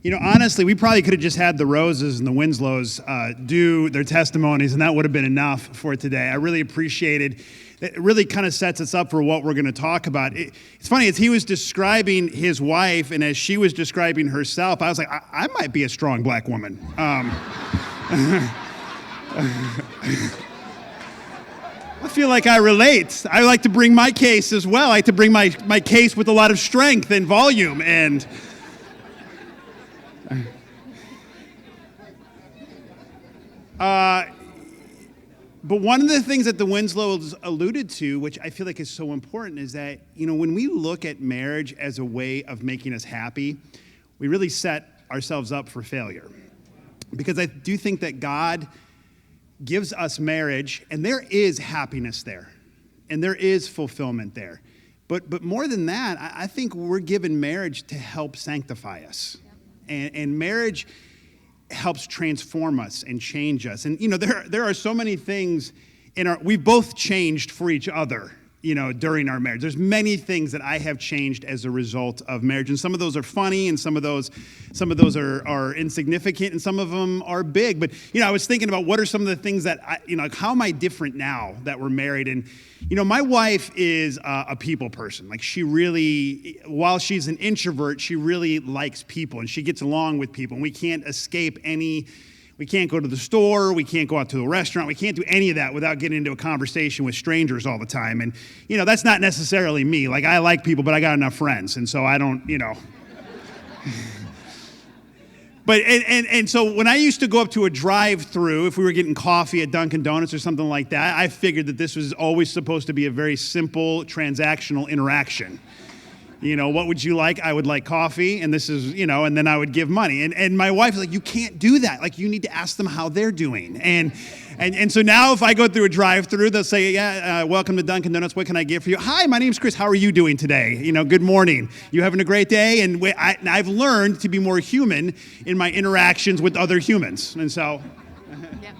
Honestly, we probably could have just had the Roses and the Winslows do their testimonies, and that would have been enough for today. I really appreciated it. It really kind of sets us up for what we're going to talk about. It's funny, as he was describing his wife and as she was describing herself, I was like, I might be a strong black woman. I feel like I relate. I like to bring my case as well. I like to bring my case with a lot of strength and volume. And but one of the things that the Winslows alluded to, which I feel like is so important, is that, when we look at marriage as a way of making us happy, we really set ourselves up for failure. Because I do think that God gives us marriage, and there is happiness there, and there is fulfillment there. But more than that, I think we're given marriage to help sanctify us. And marriage helps transform us and change us. And, there are so many things we've both changed for each other, during our marriage. There's many things that I have changed as a result of marriage. And some of those are funny, and some of those are insignificant, and some of them are big. But, I was thinking about what are some of the things that how am I different now that we're married? And, my wife is a people person. Like, she really, while she's an introvert, she really likes people, and she gets along with people, and we can't we can't go to the store, we can't go out to a restaurant, we can't do any of that without getting into a conversation with strangers all the time. And, that's not necessarily me. Like, I like people, but I got enough friends, and so I don't, But, and so when I used to go up to a drive-through, if we were getting coffee at Dunkin' Donuts or something like that, I figured that this was always supposed to be a very simple transactional interaction. What would you like? I would like coffee, and this is, and then I would give money. And my wife's like, you can't do that. Like, you need to ask them how they're doing. And so now if I go through a drive-through, they'll say, welcome to Dunkin' Donuts. What can I get for you? Hi, my name's Chris. How are you doing today? Good morning. You having a great day? And I've learned to be more human in my interactions with other humans. And so... Yeah.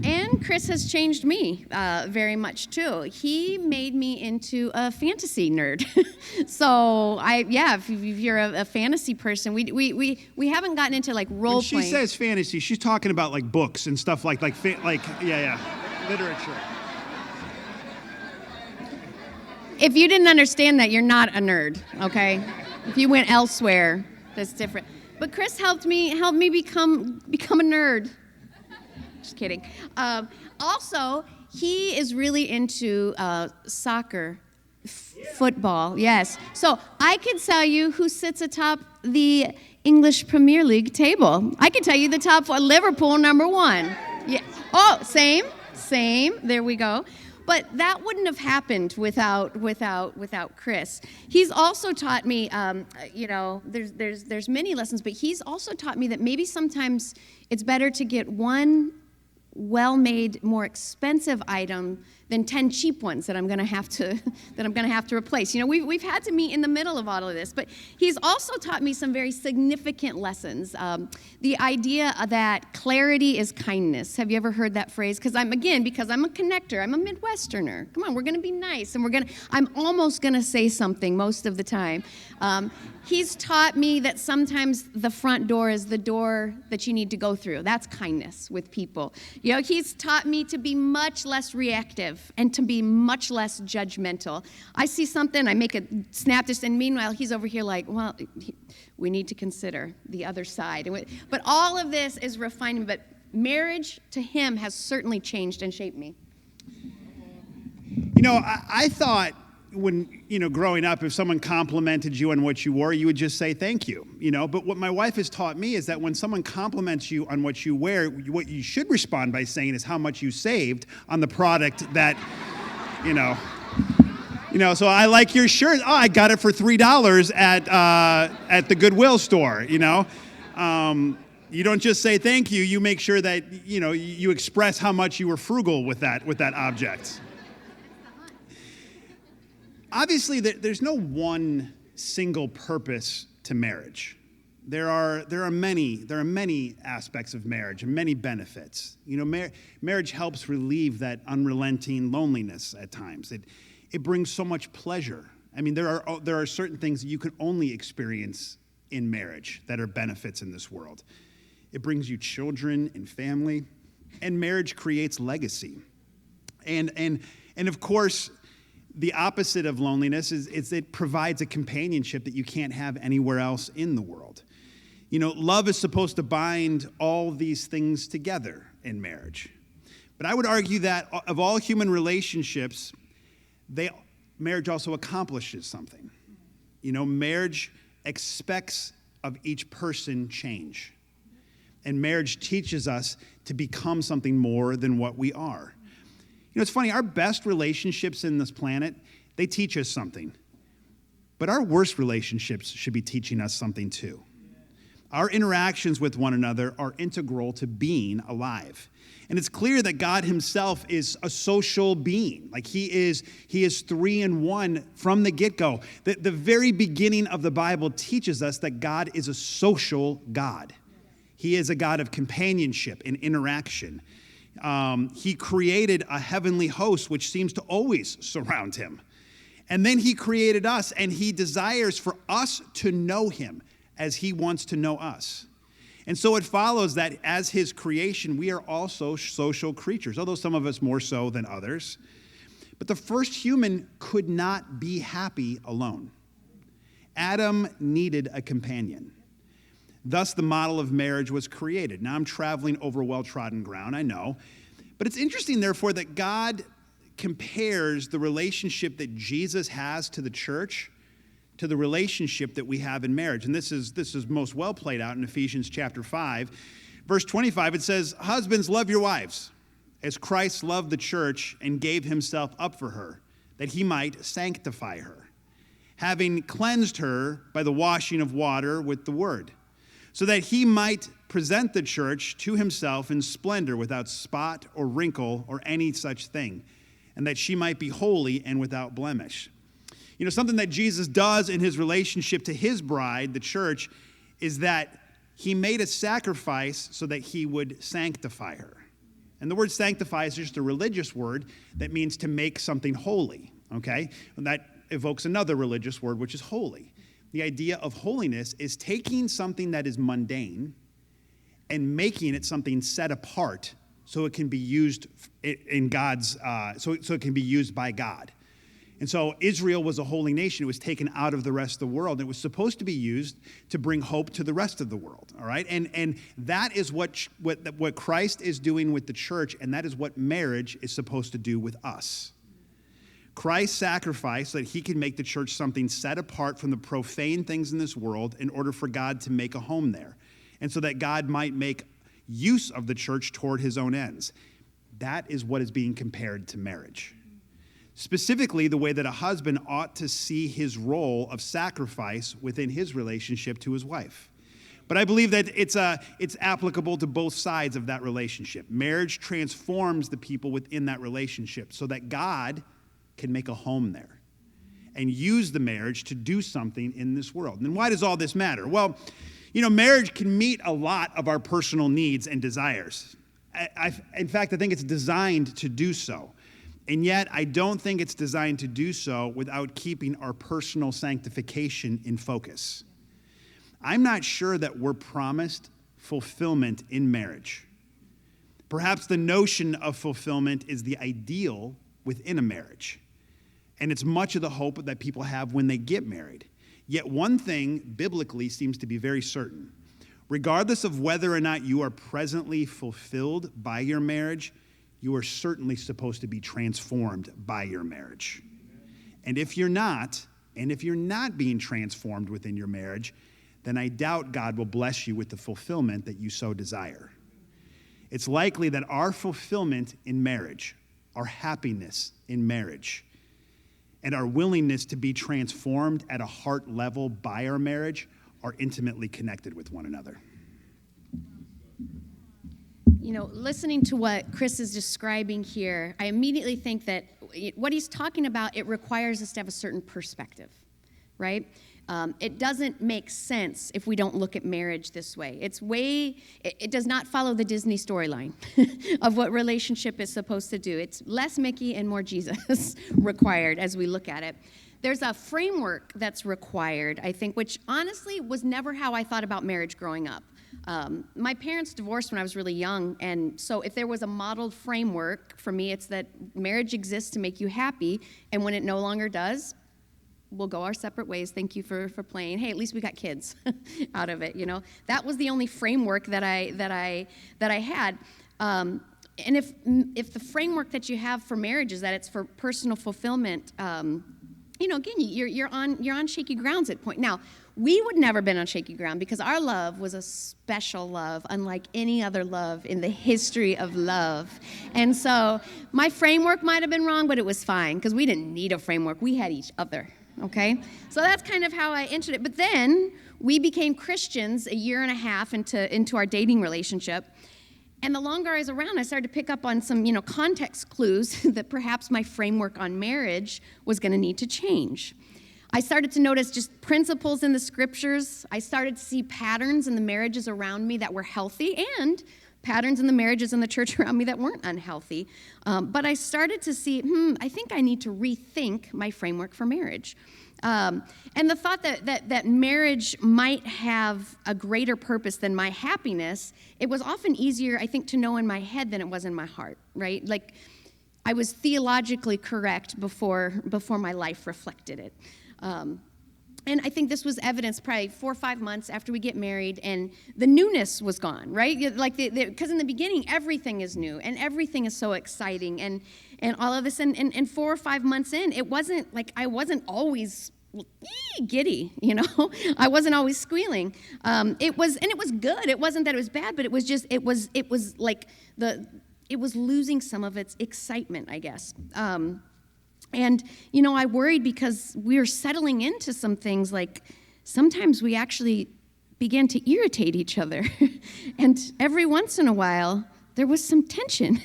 And Chris has changed me very much too. He made me into a fantasy nerd. So if you're a fantasy person, we haven't gotten into like role playing. When she says fantasy, she's talking about like books and stuff like literature. If you didn't understand that, you're not a nerd, okay? If you went elsewhere, that's different. But Chris helped me become a nerd. Just kidding. Also, he is really into soccer, football, yes. So I can tell you who sits atop the English Premier League table. I can tell you the top four. Liverpool, number one. Yeah. Oh, same. There we go. But that wouldn't have happened without Chris. He's also taught me, there's many lessons, but he's also taught me that maybe sometimes it's better to get one well-made, more expensive item than 10 cheap ones that I'm going to have to replace. We've had to meet in the middle of all of this, but he's also taught me some very significant lessons. The idea that clarity is kindness. Have you ever heard that phrase? Because I'm a connector. I'm a Midwesterner. Come on, we're going to be nice, and I'm almost going to say something most of the time. He's taught me that sometimes the front door is the door that you need to go through. That's kindness with people. He's taught me to be much less reactive and to be much less judgmental. I see something, I make a snap this, and meanwhile, he's over here like, well, we need to consider the other side. But all of this is refining, but marriage to him has certainly changed and shaped me. I thought when, growing up, if someone complimented you on what you wore, you would just say thank you, But what my wife has taught me is that when someone compliments you on what you wear, what you should respond by saying is how much you saved on the product that, so I like your shirt. Oh, I got it for $3 at the Goodwill store, You don't just say thank you. You make sure that, you express how much you were frugal with that object. Obviously, there's no one single purpose to marriage. There are many aspects of marriage and many benefits. Marriage helps relieve that unrelenting loneliness at times. It brings so much pleasure. I mean, there are certain things that you can only experience in marriage that are benefits in this world. It brings you children and family, and marriage creates legacy. And of course, the opposite of loneliness is it provides a companionship that you can't have anywhere else in the world. You know, love is supposed to bind all these things together in marriage. But I would argue that of all human relationships, marriage also accomplishes something. You know, marriage expects of each person change. And marriage teaches us to become something more than what we are. You know, it's funny, our best relationships in this planet, they teach us something. But our worst relationships should be teaching us something too. Our interactions with one another are integral to being alive. And it's clear that God himself is a social being. Like he is 3 in 1 from the get-go. The very beginning of the Bible teaches us that God is a social God. He is a God of companionship and interaction. He created a heavenly host which seems to always surround him. And then he created us, and he desires for us to know him as he wants to know us. And so it follows that as his creation, we are also social creatures, although some of us more so than others. But the first human could not be happy alone. Adam needed a companion. Thus, the model of marriage was created. Now, I'm traveling over well-trodden ground, I know. But it's interesting, therefore, that God compares the relationship that Jesus has to the church to the relationship that we have in marriage. And this is most well played out in Ephesians chapter 5. Verse 25, it says, "Husbands, love your wives, as Christ loved the church and gave himself up for her, that he might sanctify her, having cleansed her by the washing of water with the word, so that he might present the church to himself in splendor, without spot or wrinkle or any such thing, and that she might be holy and without blemish." You know, something that Jesus does in his relationship to his bride, the church, is that he made a sacrifice so that he would sanctify her. And the word sanctify is just a religious word that means to make something holy, okay? And that evokes another religious word, which is holy. The idea of holiness is taking something that is mundane and making it something set apart so it can be used in God's, so it can be used by God. And so Israel was a holy nation. It was taken out of the rest of the world. It was supposed to be used to bring hope to the rest of the world, all right? And that is what Christ is doing with the church, and that is what marriage is supposed to do with us. Christ sacrificed so that he can make the church something set apart from the profane things in this world in order for God to make a home there, and so that God might make use of the church toward his own ends. That is what is being compared to marriage. Specifically, the way that a husband ought to see his role of sacrifice within his relationship to his wife. But I believe that it's applicable to both sides of that relationship. Marriage transforms the people within that relationship so that God can make a home there and use the marriage to do something in this world. And why does all this matter? Well, you know, marriage can meet a lot of our personal needs and desires. In fact, I think it's designed to do so. And yet, I don't think it's designed to do so without keeping our personal sanctification in focus. I'm not sure that we're promised fulfillment in marriage. Perhaps the notion of fulfillment is the ideal within a marriage. And it's much of the hope that people have when they get married. Yet one thing biblically seems to be very certain. Regardless of whether or not you are presently fulfilled by your marriage, you are certainly supposed to be transformed by your marriage. And if you're not being transformed within your marriage, then I doubt God will bless you with the fulfillment that you so desire. It's likely that our fulfillment in marriage, our happiness in marriage, and our willingness to be transformed at a heart level by our marriage are intimately connected with one another. You know, listening to what Chris is describing here, I immediately think that what he's talking about, it requires us to have a certain perspective, right? It doesn't make sense if we don't look at marriage this way. It does not follow the Disney storyline of what relationship is supposed to do. It's less Mickey and more Jesus required as we look at it. There's a framework that's required, I think, which honestly was never how I thought about marriage growing up. My parents divorced when I was really young, and so if there was a modeled framework, for me, it's that marriage exists to make you happy, and when it no longer does, we'll go our separate ways. Thank you for playing. Hey, at least we got kids out of it, you know. That was the only framework that I had. And if the framework that you have for marriage is that it's for personal fulfillment, you know, again, you're on shaky grounds at point. Now, we would never been on shaky ground because our love was a special love, unlike any other love in the history of love. And so my framework might have been wrong, but it was fine because we didn't need a framework. We had each other, okay? So that's kind of how I entered it. But then we became Christians a year and a half into our dating relationship. And the longer I was around, I started to pick up on some, you know, context clues that perhaps my framework on marriage was going to need to change. I started to notice just principles in the scriptures. I started to see patterns in the marriages around me that were healthy and patterns in the marriages in the church around me that weren't unhealthy. But I started to see, I think I need to rethink my framework for marriage. And the thought that marriage might have a greater purpose than my happiness, it was often easier, I think, to know in my head than it was in my heart, right? Like, I was theologically correct before my life reflected it. And I think this was evidenced probably 4 or 5 months after we get married, and the newness was gone, right? Like, because in the beginning, everything is new, and everything is so exciting, and all of this, and 4 or 5 months in, it wasn't like I wasn't always giddy, you know? I wasn't always squealing. It was good. It wasn't that it was bad, but it was just, it was like it was losing some of its excitement, I guess. And, you know, I worried because we were settling into some things, like sometimes we actually began to irritate each other. And every once in a while, there was some tension.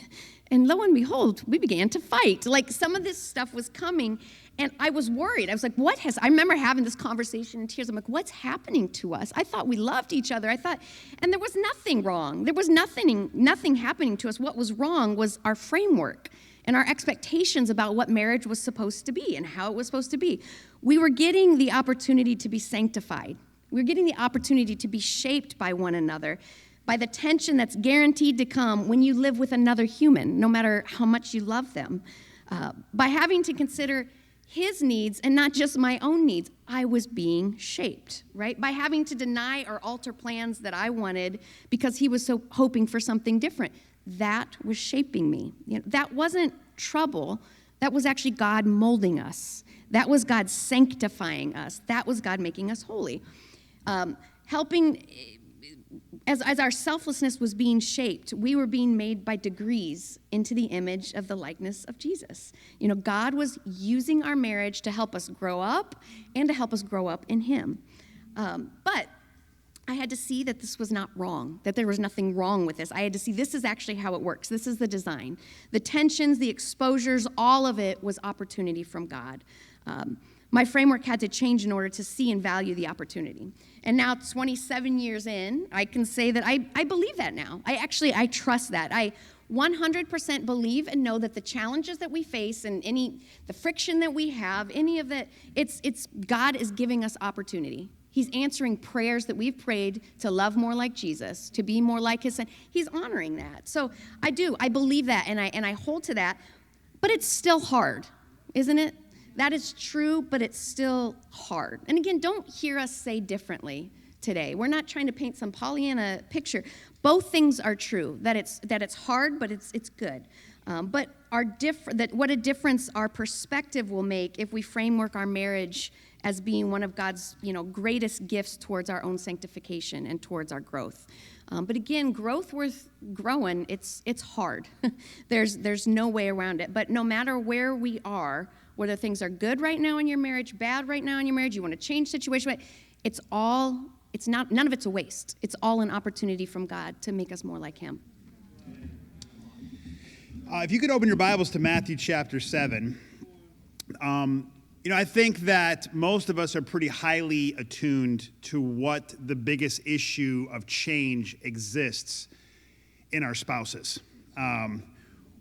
And lo and behold, we began to fight. Like, some of this stuff was coming, and I was worried. I was like, I remember having this conversation in tears. I'm like, what's happening to us? I thought we loved each other. And there was nothing wrong. There was nothing happening to us. What was wrong was our framework and our expectations about what marriage was supposed to be and how it was supposed to be. We were getting the opportunity to be sanctified. We were getting the opportunity to be shaped by one another, by the tension that's guaranteed to come when you live with another human, no matter how much you love them. By having to consider his needs and not just my own needs, I was being shaped, right? By having to deny or alter plans that I wanted because he was so hoping for something different. That was shaping me. You know, that wasn't trouble. That was actually God molding us. That was God sanctifying us. That was God making us holy. Helping, as our selflessness was being shaped, we were being made by degrees into the image of the likeness of Jesus. You know, God was using our marriage to help us grow up and to help us grow up in him. But I had to see that this was not wrong, that there was nothing wrong with this. I had to see this is actually how it works. This is the design. The tensions, the exposures, all of it was opportunity from God. My framework had to change in order to see and value the opportunity. And now, 27 years in, I can say that I believe that now. I trust that. I 100% believe and know that the challenges that we face and the friction that we have, any of that, it's God is giving us opportunity. He's answering prayers that we've prayed to love more like Jesus, to be more like his son. He's honoring that. So I believe that, and I hold to that. But it's still hard, isn't it? That is true, but it's still hard. And again, don't hear us say differently today. We're not trying to paint some Pollyanna picture. Both things are true, that it's hard, but it's good. But what a difference our perspective will make if we framework our marriage as being one of God's, greatest gifts towards our own sanctification and towards our growth. But again, growth worth growing, it's hard. There's no way around it. But no matter where we are, whether things are good right now in your marriage, bad right now in your marriage, you want to change situation, none of it's a waste. It's all an opportunity from God to make us more like him. If you could open your Bibles to Matthew chapter 7. I think that most of us are pretty highly attuned to what the biggest issue of change exists in our spouses.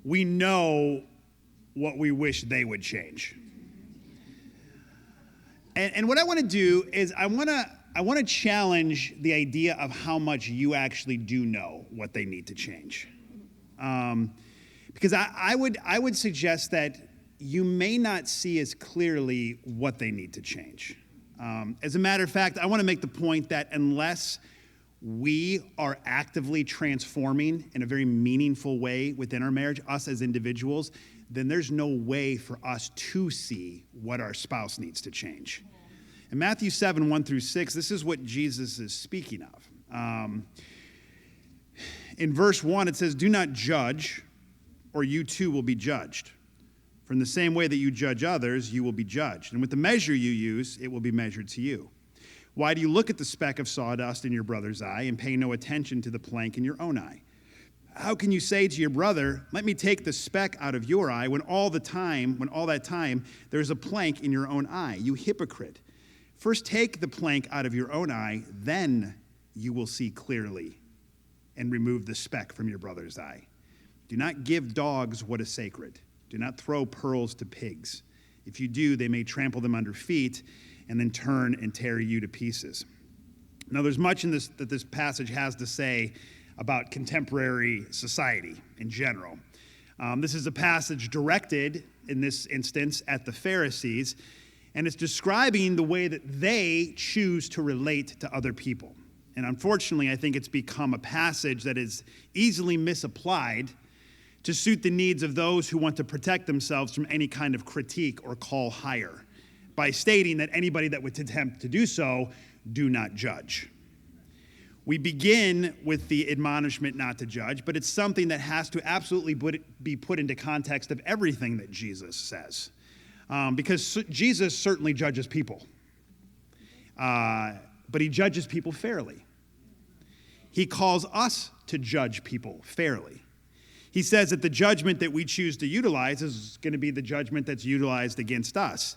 We know what we wish they would change. And what I want to do is I want to challenge the idea of how much you actually do know what they need to change. Because I would suggest that you may not see as clearly what they need to change. As a matter of fact, I want to make the point that unless we are actively transforming in a very meaningful way within our marriage, us as individuals, then there's no way for us to see what our spouse needs to change. In Matthew 7, 1-6, this is what Jesus is speaking of. In verse 1, it says, "Do not judge, or you too will be judged. For in the same way that you judge others, you will be judged. And with the measure you use, it will be measured to you. Why do you look at the speck of sawdust in your brother's eye and pay no attention to the plank in your own eye? How can you say to your brother, 'Let me take the speck out of your eye,' when all that time there's a plank in your own eye? You hypocrite. First take the plank out of your own eye, then you will see clearly and remove the speck from your brother's eye. Do not give dogs what is sacred. Do not throw pearls to pigs. If you do, they may trample them under feet and then turn and tear you to pieces." Now, there's much in this that this passage has to say about contemporary society in general. This is a passage directed, in this instance, at the Pharisees, and it's describing the way that they choose to relate to other people. And unfortunately, I think it's become a passage that is easily misapplied to suit the needs of those who want to protect themselves from any kind of critique or call higher, by stating that anybody that would attempt to do so, do not judge. We begin with the admonishment not to judge, but it's something that has to absolutely be put into context of everything that Jesus says. Because Jesus certainly judges people, but he judges people fairly. He calls us to judge people fairly. He says that the judgment that we choose to utilize is going to be the judgment that's utilized against us.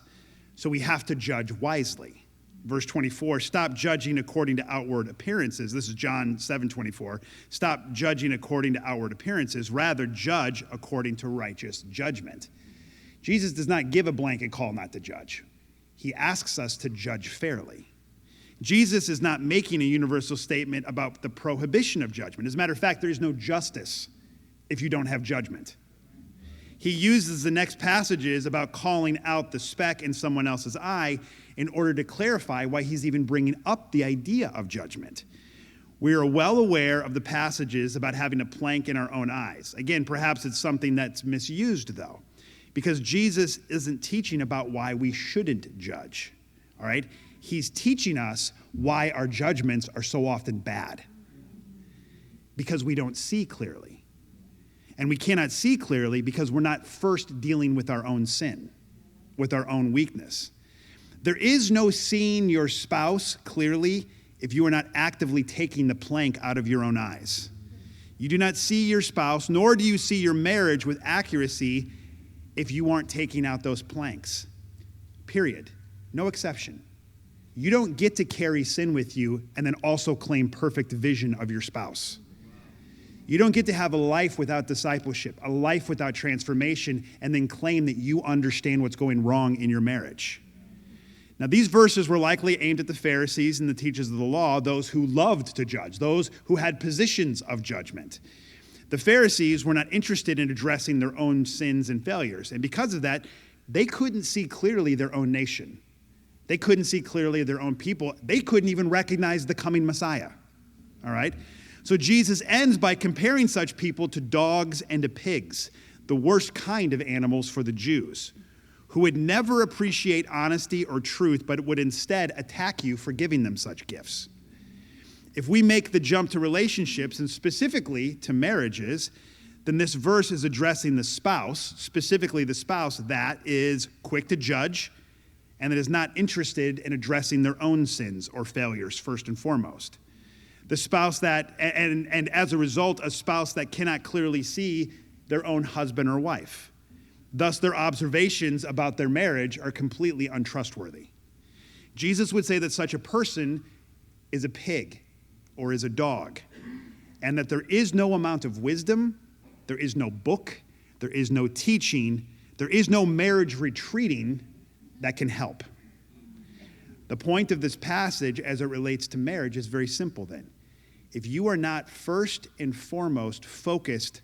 So we have to judge wisely. Verse 24, "Stop judging according to outward appearances." This is John 7:24. "Stop judging according to outward appearances. Rather, judge according to righteous judgment." Jesus does not give a blanket call not to judge. He asks us to judge fairly. Jesus is not making a universal statement about the prohibition of judgment. As a matter of fact, there is no justice if you don't have judgment. He uses the next passages about calling out the speck in someone else's eye in order to clarify why he's even bringing up the idea of judgment. We are well aware of the passages about having a plank in our own eyes. Again, perhaps it's something that's misused, though, because Jesus isn't teaching about why we shouldn't judge, all right? He's teaching us why our judgments are so often bad, because we don't see clearly. And we cannot see clearly because we're not first dealing with our own sin, with our own weakness. There is no seeing your spouse clearly if you are not actively taking the plank out of your own eyes. You do not see your spouse, nor do you see your marriage with accuracy if you aren't taking out those planks. Period. No exception. You don't get to carry sin with you and then also claim perfect vision of your spouse. You don't get to have a life without discipleship, a life without transformation, and then claim that you understand what's going wrong in your marriage. Now, these verses were likely aimed at the Pharisees and the teachers of the law, those who loved to judge, those who had positions of judgment. The Pharisees were not interested in addressing their own sins and failures, and because of that, they couldn't see clearly their own nation. They couldn't see clearly their own people. They couldn't even recognize the coming Messiah, all right? So Jesus ends by comparing such people to dogs and to pigs, the worst kind of animals for the Jews, who would never appreciate honesty or truth, but would instead attack you for giving them such gifts. If we make the jump to relationships, and specifically to marriages, then this verse is addressing the spouse, specifically the spouse that is quick to judge and that is not interested in addressing their own sins or failures first and foremost. The spouse that, and as a result, a spouse that cannot clearly see their own husband or wife. Thus, their observations about their marriage are completely untrustworthy. Jesus would say that such a person is a pig or is a dog, and that there is no amount of wisdom, there is no book, there is no teaching, there is no marriage retreating that can help. The point of this passage as it relates to marriage is very simple then. If you are not first and foremost focused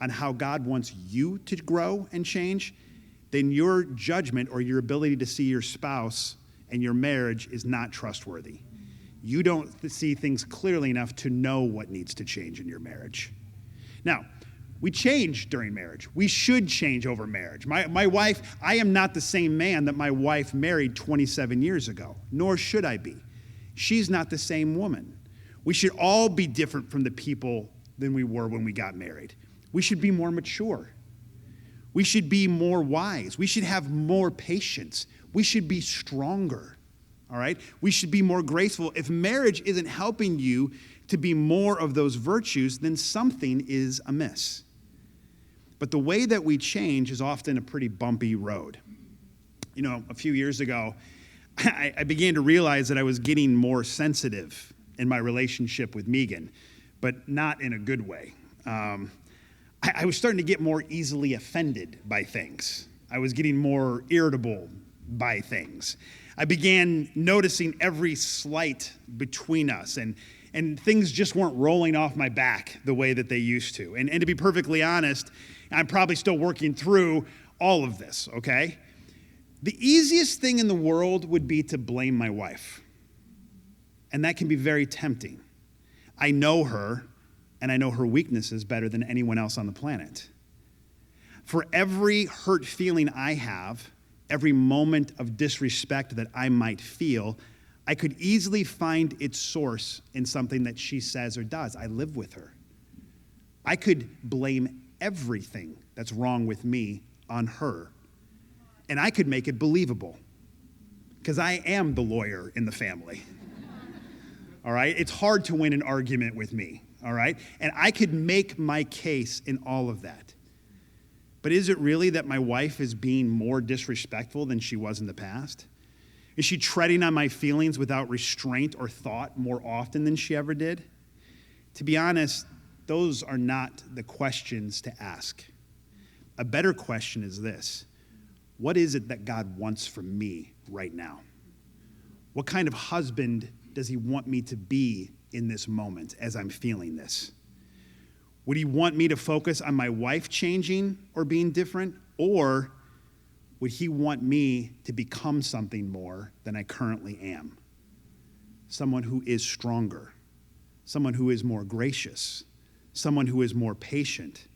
on how God wants you to grow and change, then your judgment or your ability to see your spouse and your marriage is not trustworthy. You don't see things clearly enough to know what needs to change in your marriage. Now, we change during marriage. We should change over marriage. My wife, I am not the same man that my wife married 27 years ago, nor should I be. She's not the same woman. We should all be different from the people than we were when we got married. We should be more mature. We should be more wise. We should have more patience. We should be stronger, all right? We should be more graceful. If marriage isn't helping you to be more of those virtues, then something is amiss. But the way that we change is often a pretty bumpy road. You know, a few years ago, I began to realize that I was getting more sensitive in my relationship with Megan, but not in a good way. I was starting to get more easily offended by things. I was getting more irritable by things. I began noticing every slight between us, and things just weren't rolling off my back the way that they used to. And to be perfectly honest, I'm probably still working through all of this, okay? The easiest thing in the world would be to blame my wife. And that can be very tempting. I know her, and I know her weaknesses better than anyone else on the planet. For every hurt feeling I have, every moment of disrespect that I might feel, I could easily find its source in something that she says or does. I live with her. I could blame everything that's wrong with me on her, and I could make it believable because I am the lawyer in the family. All right? It's hard to win an argument with me, all right? And I could make my case in all of that. But is it really that my wife is being more disrespectful than she was in the past? Is she treading on my feelings without restraint or thought more often than she ever did? To be honest, those are not the questions to ask. A better question is this: what is it that God wants from me right now? What kind of husband does he want me to be in this moment as I'm feeling this? Would he want me to focus on my wife changing or being different? Or would he want me to become something more than I currently am? Someone who is stronger, someone who is more gracious, someone who is more patient,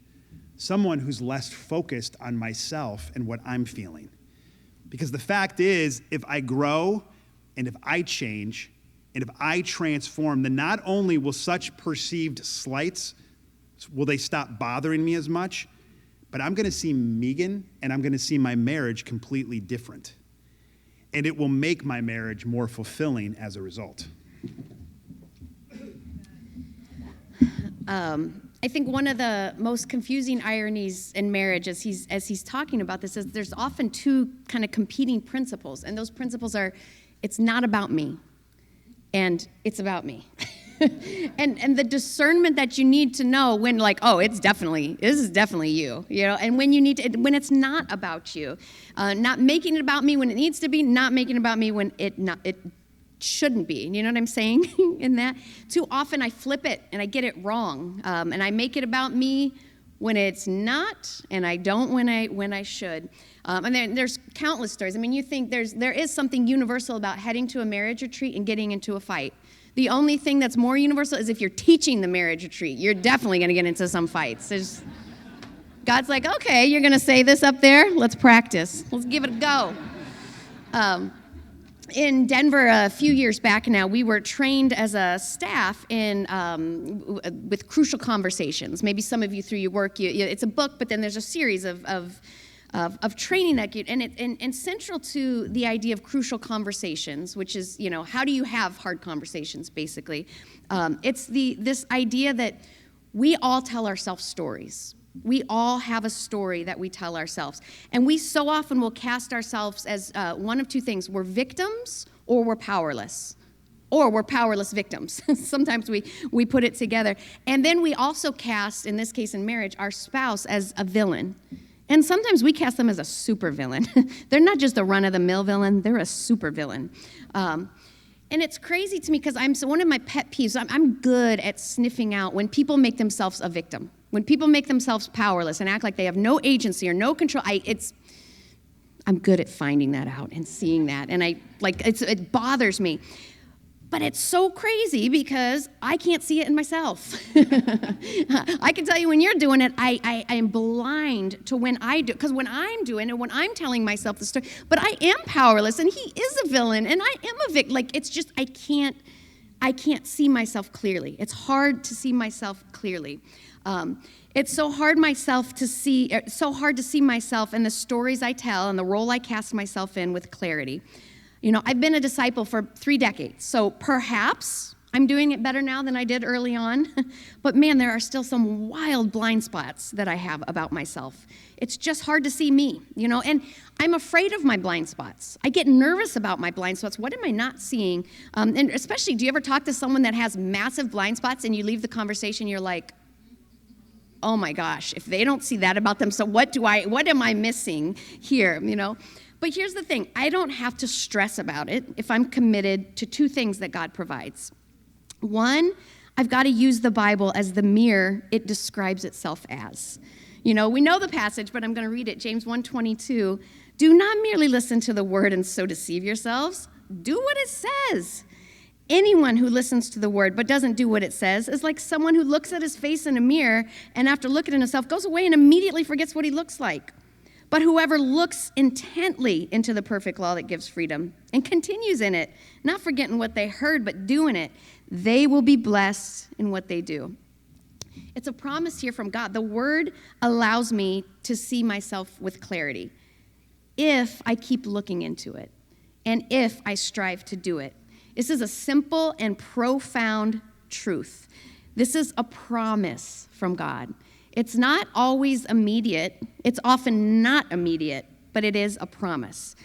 someone who's less focused on myself and what I'm feeling. Because the fact is, if I grow and if I change and if I transform, then not only will such perceived slights, will they stop bothering me as much, but I'm going to see Megan and I'm going to see my marriage completely different. And it will make my marriage more fulfilling as a result. I think one of the most confusing ironies in marriage as he's talking about this is there's often two kind of competing principles. And those principles are, it's not about me, and it's about me. and the discernment that you need to know when, like, oh, this is definitely you, and when you need to, when it's not about you, not making it about me when it needs to be, not making it about me when it shouldn't be. You know what I'm saying in that? Too often I flip it and I get it wrong, and I make it about me when it's not, and I don't when I should. And then there's countless stories. I mean, you think there is something universal about heading to a marriage retreat and getting into a fight. The only thing that's more universal is if you're teaching the marriage retreat, you're definitely going to get into some fights. God's like, okay, you're going to say this up there? Let's practice. Let's give it a go. In Denver a few years back now, we were trained as a staff with crucial conversations. Maybe some of you through your work, it's a book, but then there's a series of training that and central to the idea of crucial conversations, which is, how do you have hard conversations, basically. It's this idea that we all tell ourselves stories. We all have a story that we tell ourselves. And we so often will cast ourselves as one of two things. We're victims or we're powerless. Or we're powerless victims. Sometimes we put it together. And then we also cast, in this case in marriage, our spouse as a villain. And sometimes we cast them as a supervillain. They're not just a run-of-the-mill villain, they're a supervillain. And it's crazy to me because one of my pet peeves, I'm good at sniffing out when people make themselves a victim. When people make themselves powerless and act like they have no agency or no control, I'm good at finding that out and seeing that. And it bothers me. But it's so crazy because I can't see it in myself. I can tell you when you're doing it, I am blind to when I do, because when I'm doing it, when I'm telling myself the story, but I am powerless and he is a villain and I am a victim. It's just, I can't see myself clearly. It's hard to see myself clearly. It's so hard to see myself and the stories I tell and the role I cast myself in with clarity. I've been a disciple for 3 decades, so perhaps I'm doing it better now than I did early on. But man, there are still some wild blind spots that I have about myself. It's just hard to see me, and I'm afraid of my blind spots. I get nervous about my blind spots. What am I not seeing? And especially, do you ever talk to someone that has massive blind spots and you leave the conversation, you're like, oh my gosh, if they don't see that about them, so what am I missing here, But here's the thing, I don't have to stress about it if I'm committed to 2 things that God provides. 1, I've got to use the Bible as the mirror it describes itself as. We know the passage, but I'm going to read it, James 1:22. Do not merely listen to the word and so deceive yourselves. Do what it says. Anyone who listens to the word but doesn't do what it says is like someone who looks at his face in a mirror and after looking at himself goes away and immediately forgets what he looks like. But whoever looks intently into the perfect law that gives freedom and continues in it, not forgetting what they heard but doing it, they will be blessed in what they do. It's a promise here from God. The word allows me to see myself with clarity if I keep looking into it and if I strive to do it. This is a simple and profound truth. This is a promise from God. It's not always immediate. It's often not immediate, but it is a promise.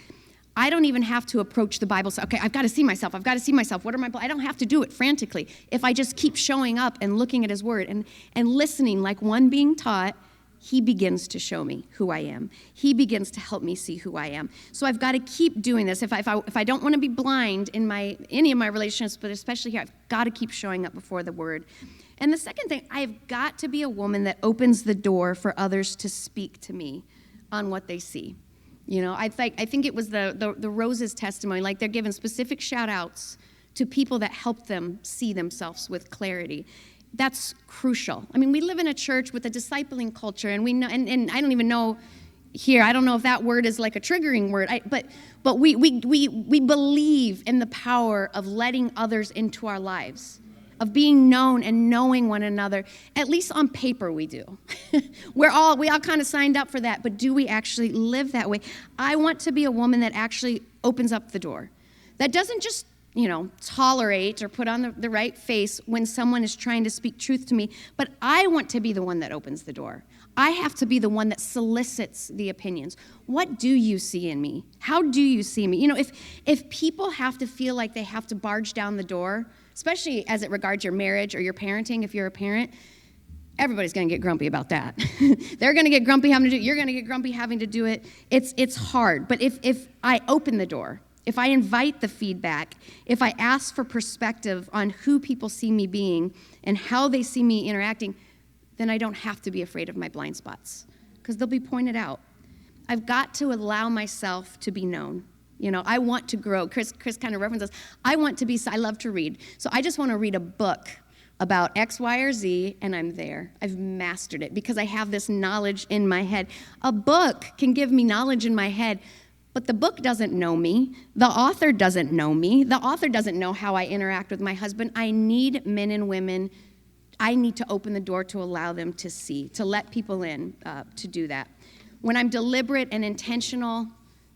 I don't even have to approach the Bible and say, okay, I've got to see myself. What are I don't have to do it frantically. If I just keep showing up and looking at his word and listening like one being taught, he begins to show me who I am. He begins to help me see who I am. So I've got to keep doing this. If I don't want to be blind in any of my relationships, but especially here, I've got to keep showing up before the word. And the second thing, I've got to be a woman that opens the door for others to speak to me on what they see. I think it was the Rose's testimony, like they're giving specific shout outs to people that help them see themselves with clarity. That's crucial. We live in a church with a discipling culture, and we know, and I don't even know here, I don't know if that word is like a triggering word, but we believe in the power of letting others into our lives, of being known and knowing one another. At least on paper we do. We all kind of signed up for that, but do we actually live that way? I want to be a woman that actually opens up the door, that doesn't just tolerate or put on the right face when someone is trying to speak truth to me, but I want to be the one that opens the door. I have to be the one that solicits the opinions. What do you see in me? How do you see me? If people have to feel like they have to barge down the door, especially as it regards your marriage or your parenting, if you're a parent, everybody's going to get grumpy about that. They're going to get grumpy having to do it. You're going to get grumpy having to do it. It's hard. But if I open the door, if I invite the feedback, if I ask for perspective on who people see me being and how they see me interacting, then I don't have to be afraid of my blind spots because they'll be pointed out. I've got to allow myself to be known. I want to grow. Chris kind of references, I love to read. So I just want to read a book about X, Y, or Z, and I'm there. I've mastered it because I have this knowledge in my head. A book can give me knowledge in my head, but the book doesn't know me. The author doesn't know me. The author doesn't know how I interact with my husband. I need men and women. I need to open the door to allow them to see, to let people in, to do that. When I'm deliberate and intentional,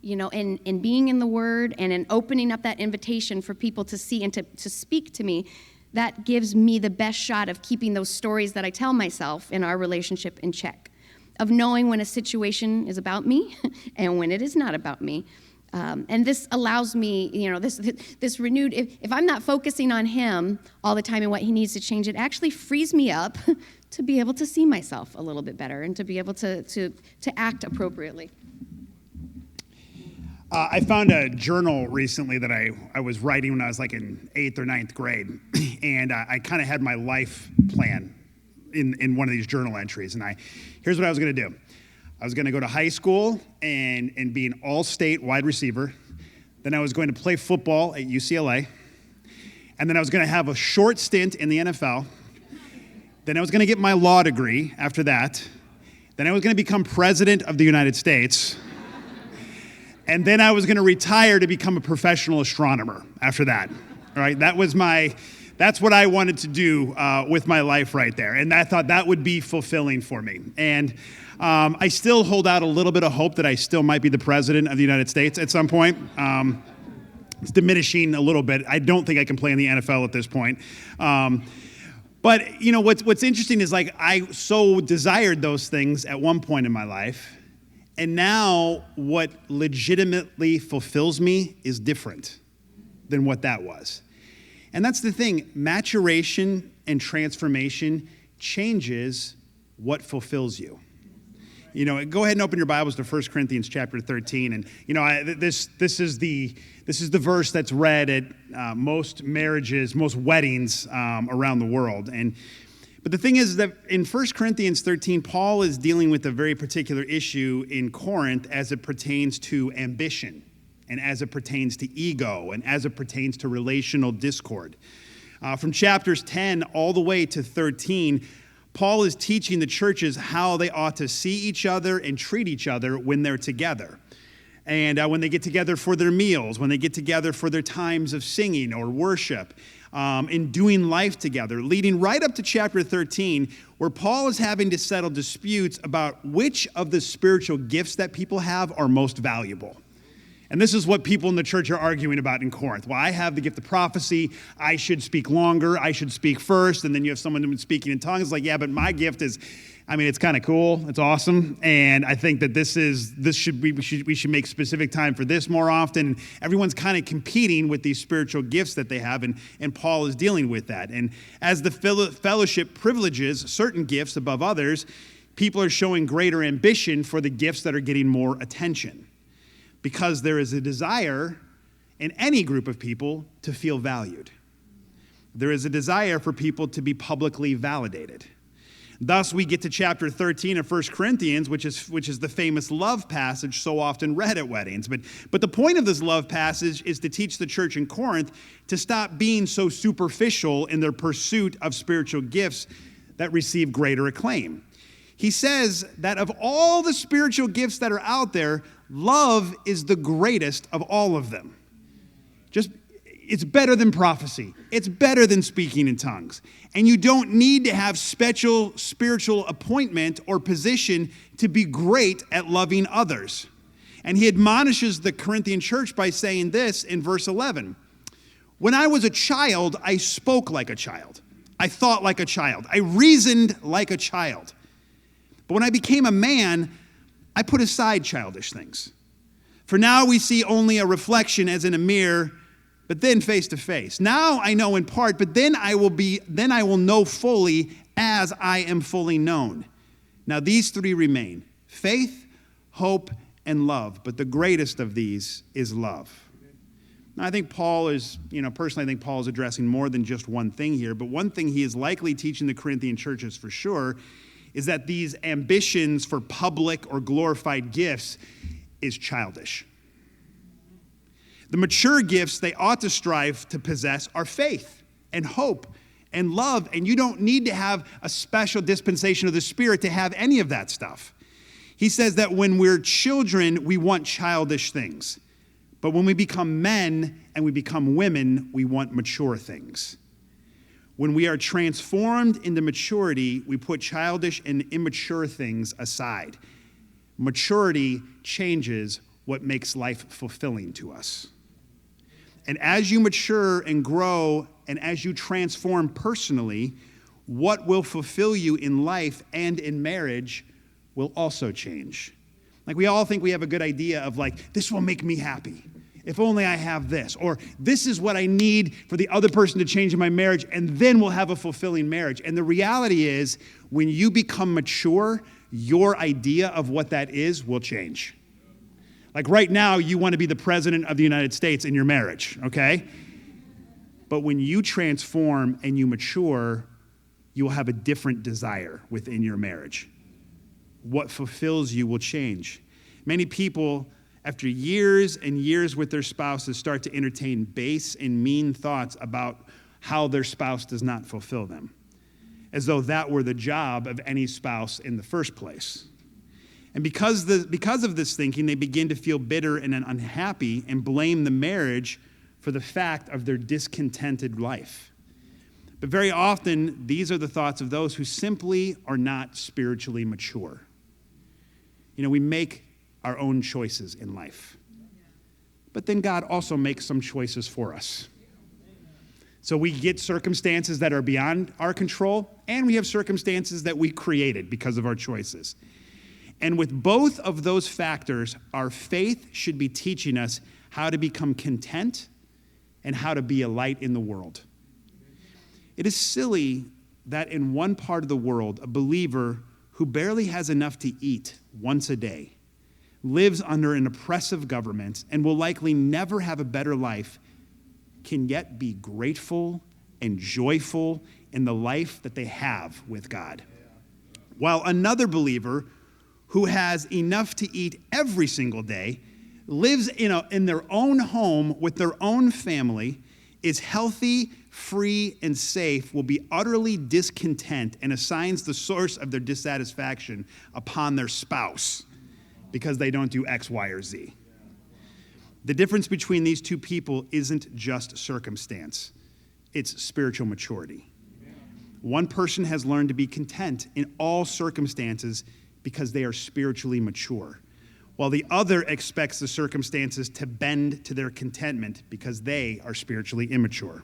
in being in the Word and in opening up that invitation for people to see and to speak to me, that gives me the best shot of keeping those stories that I tell myself in our relationship in check, of knowing when a situation is about me and when it is not about me. And this allows me, this renewed, if I'm not focusing on him all the time and what he needs to change, it actually frees me up to be able to see myself a little bit better and to be able to act appropriately. I found a journal recently that I was writing when I was like in 8th or 9th grade, and I kind of had my life plan in one of these journal entries, and here's what I was going to do. I was going to go to high school and be an all-state wide receiver. Then I was going to play football at UCLA. And then I was going to have a short stint in the NFL. Then I was going to get my law degree after that. Then I was going to become president of the United States. And then I was going to retire to become a professional astronomer after that. All right, that's what I wanted to do with my life right there. And I thought that would be fulfilling for me. And I still hold out a little bit of hope that I still might be the president of the United States at some point. It's diminishing a little bit. I don't think I can play in the NFL at this point. But what's interesting is like I so desired those things at one point in my life, and now what legitimately fulfills me is different than what that was. And that's the thing. Maturation and transformation changes what fulfills you. Go ahead and open your Bibles to 1 Corinthians chapter 13. And, this is the verse that's read at most marriages, most weddings around the world. But the thing is that in 1 Corinthians 13, Paul is dealing with a very particular issue in Corinth as it pertains to ambition and as it pertains to ego and as it pertains to relational discord. From chapters 10 all the way to 13, Paul is teaching the churches how they ought to see each other and treat each other when they're together. And when they get together for their meals, when they get together for their times of singing or worship, in doing life together, leading right up to chapter 13, where Paul is having to settle disputes about which of the spiritual gifts that people have are most valuable. And this is what people in the church are arguing about in Corinth. Well, I have the gift of prophecy. I should speak longer. I should speak first. And then you have someone who's speaking in tongues. Like, yeah, but my gift is, it's kind of cool. It's awesome. And I think that we should make specific time for this more often. And everyone's kind of competing with these spiritual gifts that they have. And Paul is dealing with that. And as the fellowship privileges certain gifts above others, people are showing greater ambition for the gifts that are getting more attention. Because there is a desire in any group of people to feel valued. There is a desire for people to be publicly validated. Thus, we get to chapter 13 of 1 Corinthians, which is the famous love passage so often read at weddings. But the point of this love passage is to teach the church in Corinth to stop being so superficial in their pursuit of spiritual gifts that receive greater acclaim. He says that of all the spiritual gifts that are out there, love is the greatest of all of them. It's better than prophecy. It's better than speaking in tongues. And you don't need to have special spiritual appointment or position to be great at loving others. And he admonishes the Corinthian church by saying this in verse 11. When I was a child, I spoke like a child. I thought like a child. I reasoned like a child. But when I became a man, I put aside childish things. For now we see only a reflection as in a mirror, but then face to face. Now I know in part, but then I will know fully as I am fully known. Now these three remain: faith, hope, and love. But the greatest of these is love. Now I think Paul is, personally I think Paul is addressing more than just one thing here, but one thing he is likely teaching the Corinthian churches for sure is that these ambitions for public or glorified gifts is childish. The mature gifts they ought to strive to possess are faith and hope and love, and you don't need to have a special dispensation of the Spirit to have any of that stuff. He says that when we're children, we want childish things, but when we become men and we become women, we want mature things. When we are transformed into maturity, we put childish and immature things aside. Maturity changes what makes life fulfilling to us. And as you mature and grow, and as you transform personally, what will fulfill you in life and in marriage will also change. Like we all think we have a good idea of like, this will make me happy. If only I have this. Or this is what I need for the other person to change in my marriage, and then we'll have a fulfilling marriage. And the reality is, when you become mature, your idea of what that is will change. Like right now, you want to be the president of the United States in your marriage, okay? But when you transform and you mature, you will have a different desire within your marriage. What fulfills you will change. Many people, after years and years with their spouses, start to entertain base and mean thoughts about how their spouse does not fulfill them, as though that were the job of any spouse in the first place. And because of this thinking, they begin to feel bitter and unhappy and blame the marriage for the fact of their discontented life. But very often, these are the thoughts of those who simply are not spiritually mature. You know, we make our own choices in life. But then God also makes some choices for us. So we get circumstances that are beyond our control, and we have circumstances that we created because of our choices. And with both of those factors, our faith should be teaching us how to become content and how to be a light in the world. It is silly that in one part of the world, a believer who barely has enough to eat once a day lives under an oppressive government and will likely never have a better life, can yet be grateful and joyful in the life that they have with God. While another believer who has enough to eat every single day, lives in their own home with their own family, is healthy, free, and safe, will be utterly discontent and assigns the source of their dissatisfaction upon their spouse because they don't do X, Y, or Z. The difference between these two people isn't just circumstance. It's spiritual maturity. One person has learned to be content in all circumstances because they are spiritually mature, while the other expects the circumstances to bend to their contentment because they are spiritually immature.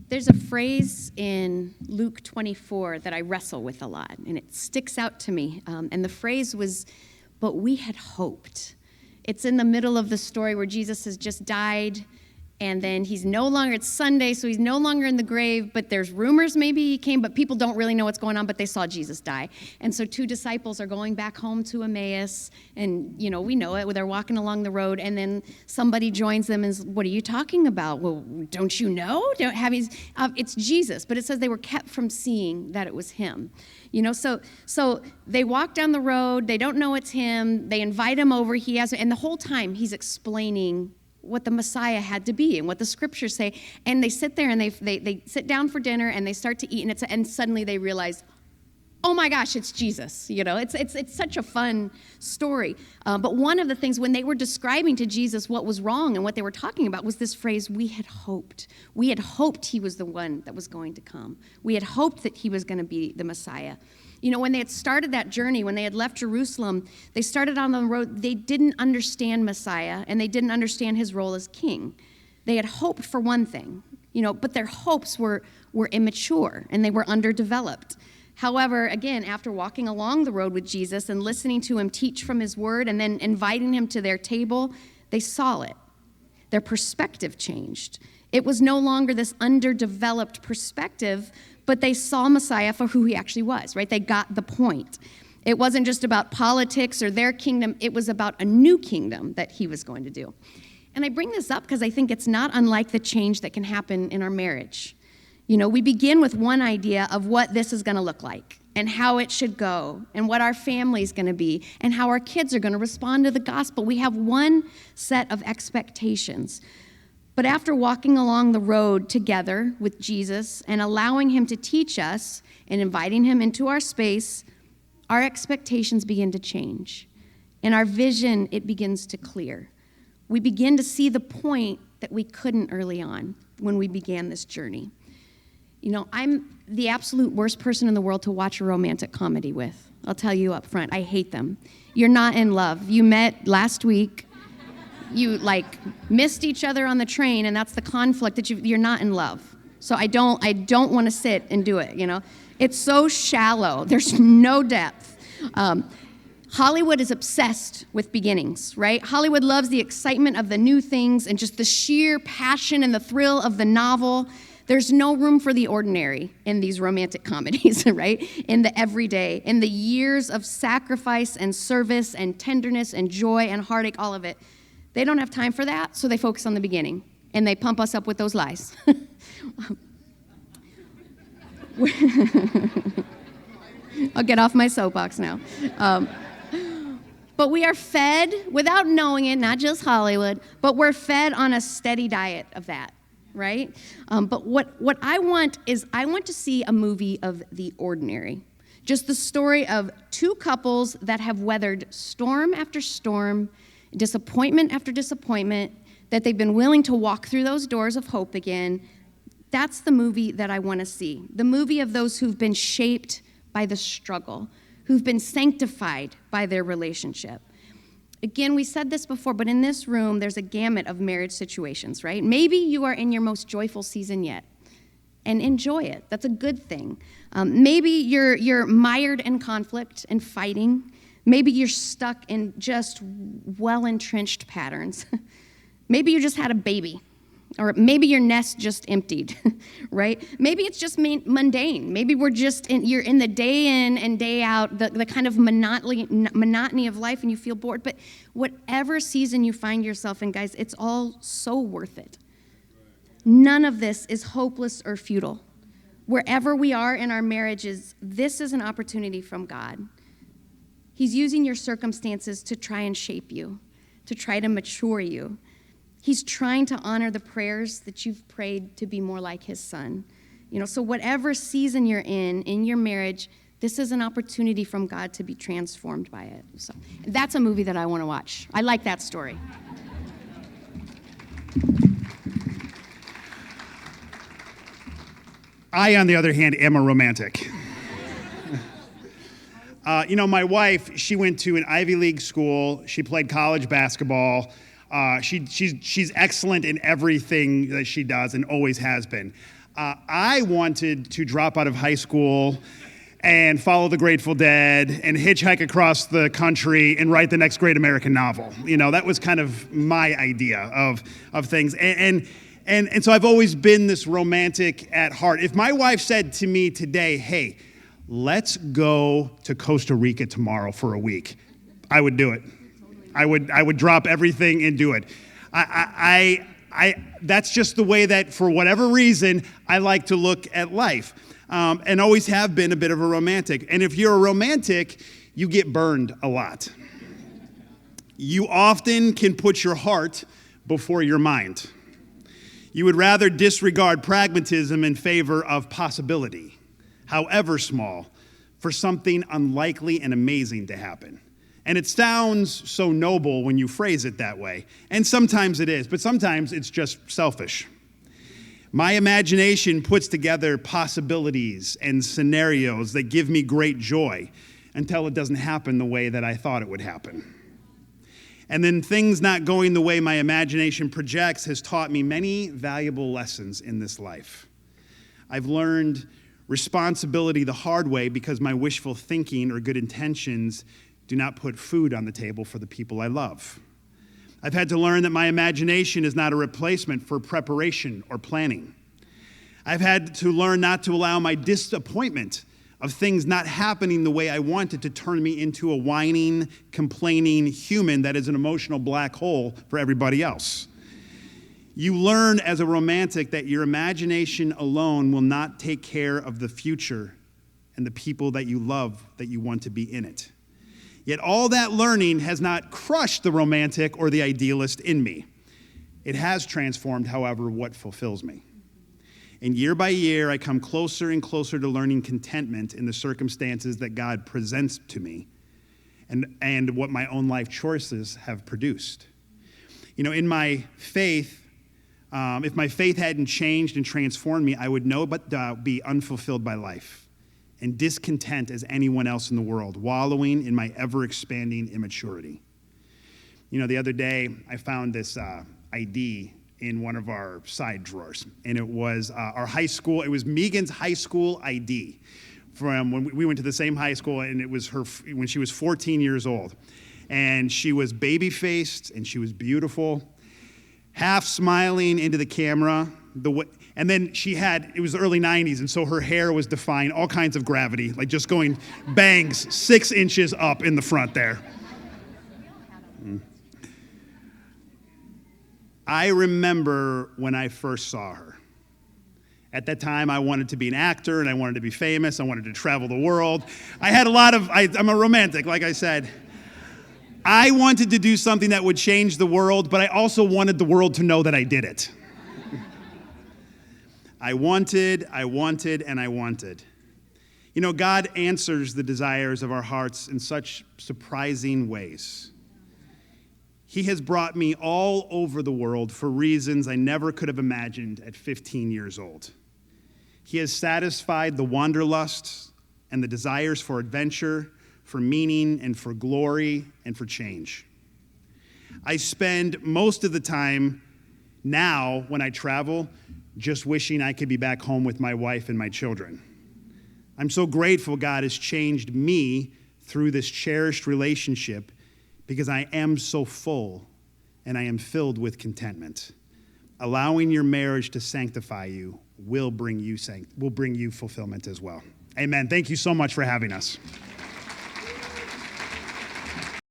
There's a phrase in Luke 24 that I wrestle with a lot, and it sticks out to me. And the phrase was, "But we had hoped." It's in the middle of the story where Jesus has just died, and then he's no longer, it's Sunday, so he's no longer in the grave, but there's rumors maybe he came, but people don't really know what's going on, but they saw Jesus die. And so two disciples are going back home to Emmaus, and, you know, we know it, they're walking along the road, and then somebody joins them and says, "What are you talking about? Well, don't you know? It's Jesus." But it says they were kept from seeing that it was him. You know, so they walk down the road, they don't know it's him, they invite him over, and the whole time he's explaining what the Messiah had to be and what the scriptures say. And they sit there and they sit down for dinner and they start to eat, and suddenly they realize, oh my gosh, it's Jesus. You know, it's such a fun story. But one of the things when they were describing to Jesus what was wrong and what they were talking about was this phrase, "We had hoped." We had hoped he was the one that was going to come. We had hoped that he was going to be the Messiah. You know, when they had started that journey, when they had left Jerusalem, they started on the road. They didn't understand Messiah, and they didn't understand his role as king. They had hoped for one thing, you know, but their hopes were immature, and they were underdeveloped. However, again, after walking along the road with Jesus and listening to him teach from his word and then inviting him to their table, they saw it. Their perspective changed. It was no longer this underdeveloped perspective, but they saw Messiah for who he actually was, right? They got the point. It wasn't just about politics or their kingdom. It was about a new kingdom that he was going to do. And I bring this up because I think it's not unlike the change that can happen in our marriage. You know, we begin with one idea of what this is going to look like and how it should go and what our family is going to be and how our kids are going to respond to the gospel. We have one set of expectations. But after walking along the road together with Jesus and allowing him to teach us and inviting him into our space, our expectations begin to change. And our vision, it begins to clear. We begin to see the point that we couldn't early on when we began this journey. You know, I'm the absolute worst person in the world to watch a romantic comedy with. I'll tell you up front, I hate them. You're not in love. You met last week. You missed each other on the train, and that's the conflict that you're not in love. So I don't want to sit and do it, you know. It's so shallow. There's no depth. Hollywood is obsessed with beginnings, right? Hollywood loves the excitement of the new things and just the sheer passion and the thrill of the novel. There's no room for the ordinary in these romantic comedies, right? In the everyday, in the years of sacrifice and service and tenderness and joy and heartache, all of it. They don't have time for that, so they focus on the beginning, and they pump us up with those lies. I'll get off my soapbox now. But we are fed, without knowing it, not just Hollywood, but we're fed on a steady diet of that, right? But what I want is I want to see a movie of the ordinary. Just the story of two couples that have weathered storm after storm, disappointment after disappointment, that they've been willing to walk through those doors of hope again. That's the movie that I want to see. The movie of those who've been shaped by the struggle, who've been sanctified by their relationship. Again, we said this before, but in this room, there's a gamut of marriage situations, right? Maybe you are in your most joyful season yet, and enjoy it. That's a good thing. Maybe you're mired in conflict and fighting. Maybe you're stuck in just well-entrenched patterns. Maybe you just had a baby. Or maybe your nest just emptied, right? Maybe it's just mundane. Maybe you're in the day in and day out, the kind of monotony of life, and you feel bored. But whatever season you find yourself in, guys, it's all so worth it. None of this is hopeless or futile. Wherever we are in our marriages, this is an opportunity from God. He's using your circumstances to try and shape you, to try to mature you. He's trying to honor the prayers that you've prayed to be more like his son. So whatever season you're in your marriage, this is an opportunity from God to be transformed by it. So that's a movie that I want to watch. I like that story. I, on the other hand, am a romantic. My wife, she went to an Ivy League school. She played college basketball. She's excellent in everything that she does and always has been. I wanted to drop out of high school and follow the Grateful Dead and hitchhike across the country and write the next great American novel. That was kind of my idea of things. And so I've always been this romantic at heart. If my wife said to me today, hey, let's go to Costa Rica tomorrow for a week, I would do it. I would drop everything and do it. That's just the way that, for whatever reason, I like to look at life, and always have been a bit of a romantic. And if you're a romantic, you get burned a lot. You often can put your heart before your mind. You would rather disregard pragmatism in favor of possibility, however small, for something unlikely and amazing to happen. And it sounds so noble when you phrase it that way. And sometimes it is, but sometimes it's just selfish. My imagination puts together possibilities and scenarios that give me great joy until it doesn't happen the way that I thought it would happen. And then things not going the way my imagination projects has taught me many valuable lessons in this life. I've learned responsibility the hard way because my wishful thinking or good intentions do not put food on the table for the people I love. I've had to learn that my imagination is not a replacement for preparation or planning. I've had to learn not to allow my disappointment of things not happening the way I wanted to turn me into a whining, complaining human that is an emotional black hole for everybody else. You learn as a romantic that your imagination alone will not take care of the future and the people that you love that you want to be in it. Yet all that learning has not crushed the romantic or the idealist in me. It has transformed, however, what fulfills me. And year by year, I come closer and closer to learning contentment in the circumstances that God presents to me and what my own life choices have produced. In my faith, if my faith hadn't changed and transformed me, I would no but be unfulfilled by life and discontent as anyone else in the world, wallowing in my ever-expanding immaturity. The other day, I found this ID in one of our side drawers, and it was our high school. It was Megan's high school ID from when we went to the same high school, and it was her when she was 14 years old. And she was baby-faced, and she was beautiful, half smiling into the camera. And then it was the early 90s, and so her hair was defying all kinds of gravity, like just going bangs 6 inches up in the front there. I remember when I first saw her. At that time, I wanted to be an actor, and I wanted to be famous. I wanted to travel the world. I'm a romantic, like I said. I wanted to do something that would change the world, but I also wanted the world to know that I did it. I wanted, and I wanted. You know, God answers the desires of our hearts in such surprising ways. He has brought me all over the world for reasons I never could have imagined at 15 years old. He has satisfied the wanderlust and the desires for adventure, for meaning, and for glory, and for change. I spend most of the time now when I travel just wishing I could be back home with my wife and my children. I'm so grateful God has changed me through this cherished relationship because I am so full and I am filled with contentment. Allowing your marriage to sanctify you will bring you fulfillment as well. Amen. Thank you so much for having us.